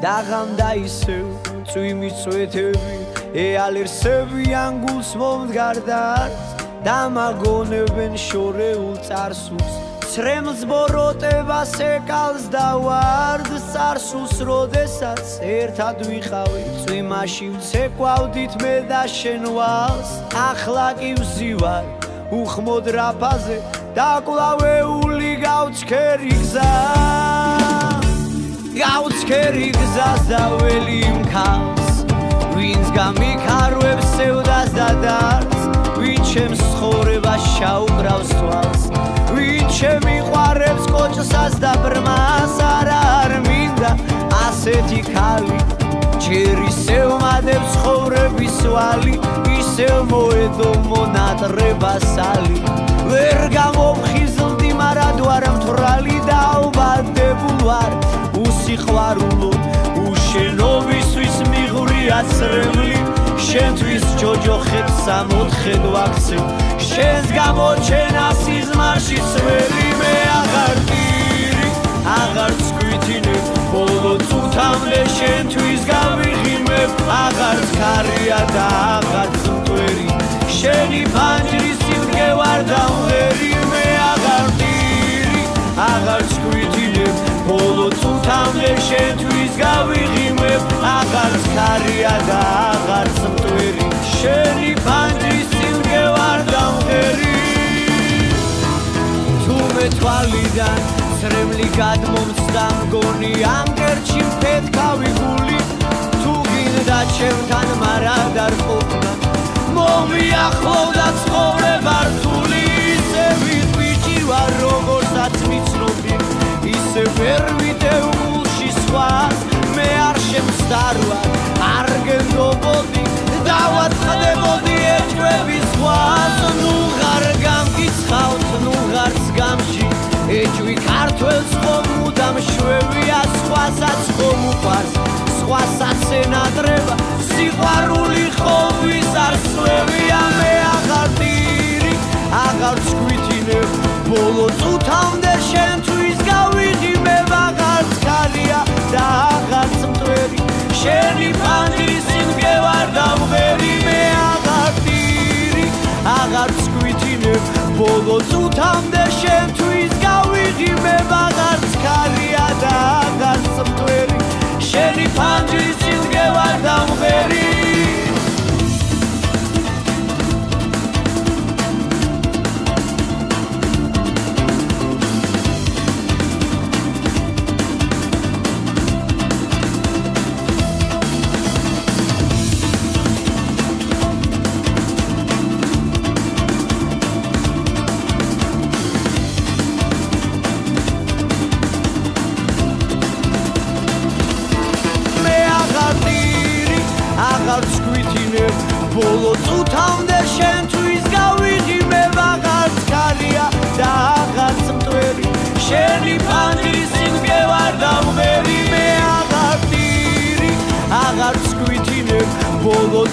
დაღამდა ისევ წვიმის წვეთები ეალერსებიან გულს მომდგარდარს დამაგონებენ შორეულ წარსულს ცრემლს ბოროტებას ეკალს და ვარდს წარსულს როდესაც ერთად ვიყავით წვიმაში ვცეკვავდით მე და შენ ვალს ახლა კი ვზივარ უხმოდ რაფაზე დაკლავეული გავცქერი გზა გავცქერი გზას და ველი მქავს ვინც გამიქარვებს სევდას და დარდს ვინ ჩემს ცხოვრებას შაუკრავს თვალს ვინ შემიყვარებს კოჭსას და ბრმას არა არ მინდა ასეთი ქალი ჯერ ისევ მადებს ცხოვრების ვალი ისევ მოედო მონატრებასალი ვერ გამომხიზლდი მარად ვარ მთვრალი და აუბადებულ ვარ უსიყვარულო უშენობისთვის მიღვრია წრემლი შენთვის ჯოჯოხებს სამოთხედ ვაქცევ შენს გამოჩენა სიზმარში წვერი მე აღარ წკვითინებ ბოლო წუთამდე შენთვის გავიღიმებ აღარ ქარია და აღარ მტვერი შენი ფანჯრის სიმდგე ვარ დამღერი მე აღარ წკვითინებ ბოლო წუთამდე შენთვის გავიღიმებ აღარ ქარია და აღარ მტვერი შენი ფანჯრის სიმდგე ვარ დამღერი თუმე თვალიდან ცრემლი გადმომცდა მგონი ამ კერჩი მფეთქავი გული თუ გინდა ჩემთან მარად არ ყოფნა მომიახლოვდა ცხოვრება რთული ისე ვიტყვი ვარ როგორცაც მიცნობი ისე ვერ ვიდევ გულში სხვას მე არ შემსდარვარ არ გენდობოდი დავაწყდებოდი ეჭვების ზღვას ნუ ღარ გამკიცხავთ ნუ ღარც გამში ეჭვი ქართველს ხომ მუდამ შვევია სხვასაც ხომ უყვარს სხვასაც ენატრება სიყვარული ხომის არ სვევია მე აღარ წკვითინებ ბოლო წუთამდე შენთვის გავიღიმებ აღარც ქალია და აღარც მტვერი შენი ფანჯრის სიმდგე ვარ დამღერი მე აღარ წკვითინებ ბოლო წუთამდე შენთვის გავიღიმებ აღარც ქალია და აღარც მტვერი შენი ფანჯრის სიმდგე ვარ დამღერი ბოლო წუთამდე შენთვის გავიღიმებ აღარც ქალია და აღარც მტვერი შენი ფანჯრის სიმდგე ვარ დამღერი მე აღარ წკვითინებ ბოლო